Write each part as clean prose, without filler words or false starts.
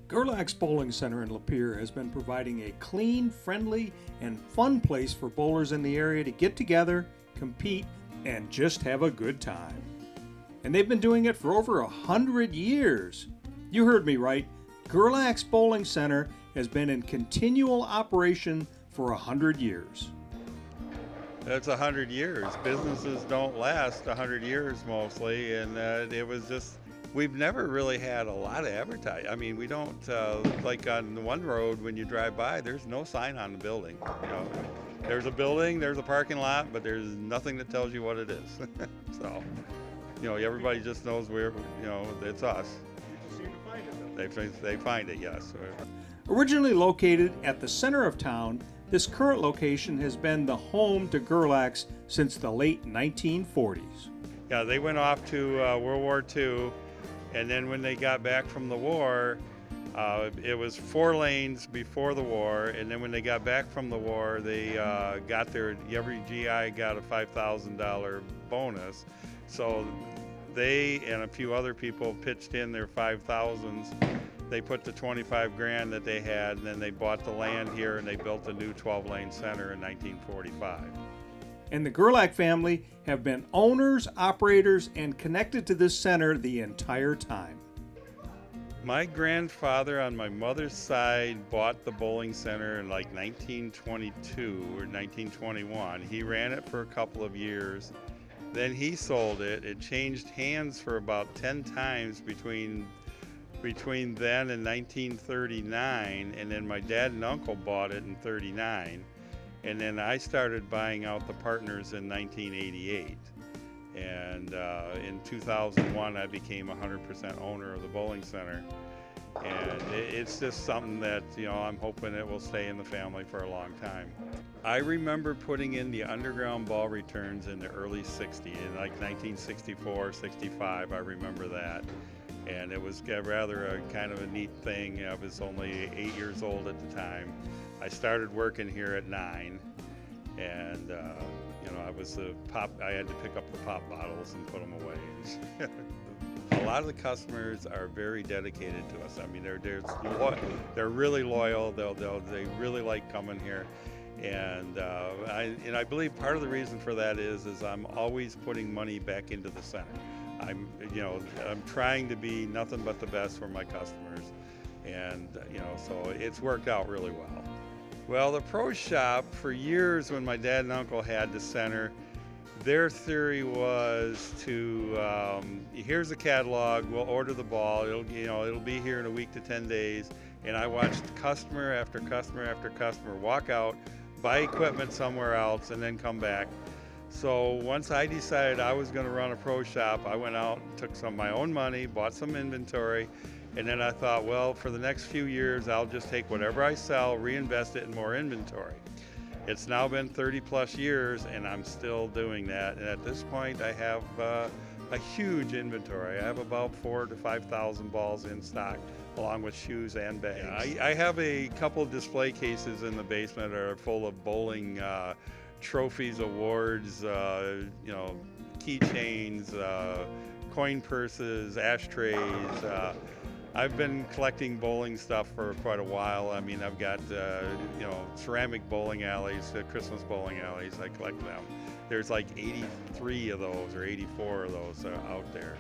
Gerlach's Bowling Center in Lapeer has been providing a clean, friendly, and fun place for bowlers in the area to get together, compete, and just have a good time. And they've been doing it for over 100 years. You heard me right. Gerlach's Bowling Center has been in continual operation for 100 years. That's 100 years. Businesses don't last 100 years mostly, and it was just, we've never really had a lot of advertising. I mean, we don't, like on the one road when you drive by, there's no sign on the building. You know, there's a building, there's a parking lot, but there's nothing that tells you what it is. So, you know, everybody just knows where, you know, it's us. You just seem to find it, They find it, yes. Originally located at the center of town, this current location has been the home to Gerlach's since the late 1940s. Yeah, they went off to World War II, and then when they got back from the war, it was 4 lanes before the war, and then when they got back from the war, they got every GI got a $5,000 bonus. So they and a few other people pitched in their 5,000s. They put the 25 grand that they had, and then they bought the land here and they built a new 12-lane center in 1945. And the Gerlach family have been owners, operators, and connected to this center the entire time. My grandfather on my mother's side bought the bowling center in like 1922 or 1921. He ran it for a couple of years. Then he sold it. It changed hands for about 10 times between then and 1939, and then my dad and uncle bought it in 39, and then I started buying out the partners in 1988, and in 2001 I became 100% owner of the bowling center, and it's just something that, you know, I'm hoping it will stay in the family for a long time. I remember putting in the underground ball returns in the early 60s, in like 1964, 65, I remember that. And it was rather a kind of a neat thing. I was only 8 years old at the time. I started working here at 9, and you know, I had to pick up the pop bottles and put them away. A lot of the customers are very dedicated to us. I mean, they're really loyal. They really like coming here, and I believe part of the reason for that is I'm always putting money back into the center. I'm trying to be nothing but the best for my customers, and you know, so it's worked out really well. Well, the pro shop, for years when my dad and uncle had the center, their theory was to here's a catalog, we'll order the ball, it'll be here in a week to 10 days, and I watched customer after customer after customer walk out, buy equipment somewhere else, and then come back. So once I decided I was going to run a pro shop, I went out and took some of my own money, bought some inventory, and then I thought, well, for the next few years, I'll just take whatever I sell, reinvest it in more inventory. It's now been 30 plus years, and I'm still doing that. And at this point, I have a huge inventory. I have about 4,000 to 5,000 balls in stock, along with shoes and bags. I have a couple of display cases in the basement that are full of bowling trophies, awards, keychains, coin purses, ashtrays. I've been collecting bowling stuff for quite a while. I mean, I've got ceramic bowling alleys, Christmas bowling alleys. I collect them. There's like 83 of those or 84 of those out there.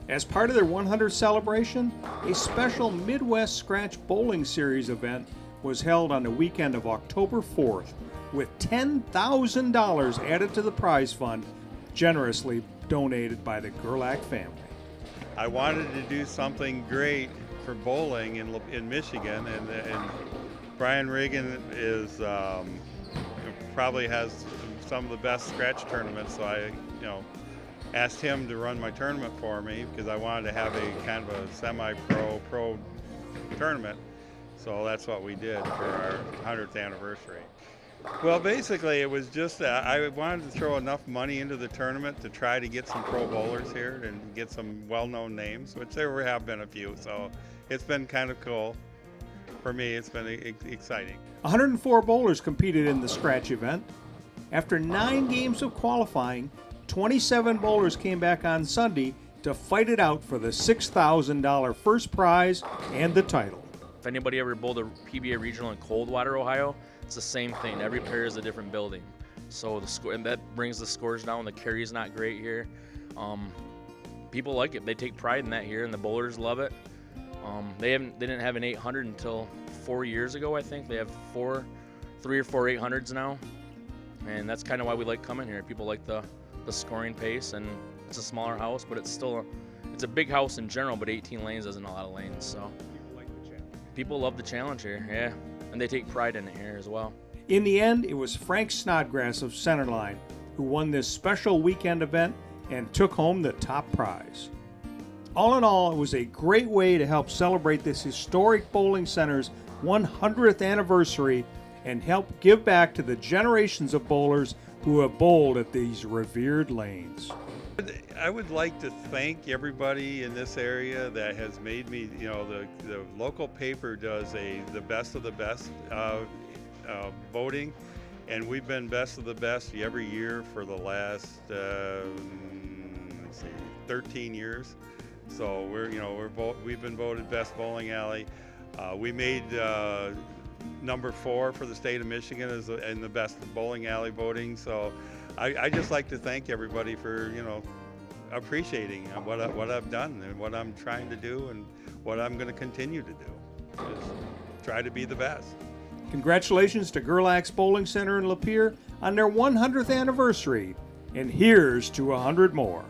As part of their 100th celebration, a special Midwest Scratch Bowling Series event was held on the weekend of October 4th, with $10,000 added to the prize fund, generously donated by the Gerlach family. I wanted to do something great for bowling in Michigan, and Brian Reagan is probably has some of the best scratch tournaments, so I asked him to run my tournament for me because I wanted to have a kind of a semi-pro tournament. So that's what we did for our 100th anniversary. Well, basically, it was just I wanted to throw enough money into the tournament to try to get some pro bowlers here and get some well-known names, which there have been a few. So it's been kind of cool. For me, it's been exciting. 104 bowlers competed in the scratch event. After 9 games of qualifying, 27 bowlers came back on Sunday to fight it out for the $6,000 first prize and the title. anybody ever bowled a PBA regional in Coldwater, Ohio, it's the same thing. Every pair is a different building. So the score, and that brings the scores down. The carry's not great here. People like it. They take pride in that here, and the bowlers love it. They didn't have an 800 until 4 years ago, I think. They have 3 or 4 800s now, and that's kind of why we like coming here. People like the scoring pace, and it's a smaller house, but it's still it's a big house in general, but 18 lanes isn't a lot of lanes, so People like the challenge. people love the challenge here, yeah, and they take pride in it here as well. In the end, it was Frank Snodgrass of Centerline who won this special weekend event and took home the top prize. All in all, it was a great way to help celebrate this historic bowling center's 100th anniversary and help give back to the generations of bowlers who have bowled at these revered lanes. I would like to thank everybody in this area that has made me, the local paper does the best of the best voting, and we've been best of the best every year for the last 13 years. So we've been voted best bowling alley. We made number 4 for the state of Michigan in the best bowling alley voting. So I just like to thank everybody for appreciating what I've done and what I'm trying to do and what I'm going to continue to do. Is try to be the best. Congratulations to Gerlach's Bowling Center in Lapeer on their 100th anniversary, and here's to 100 more.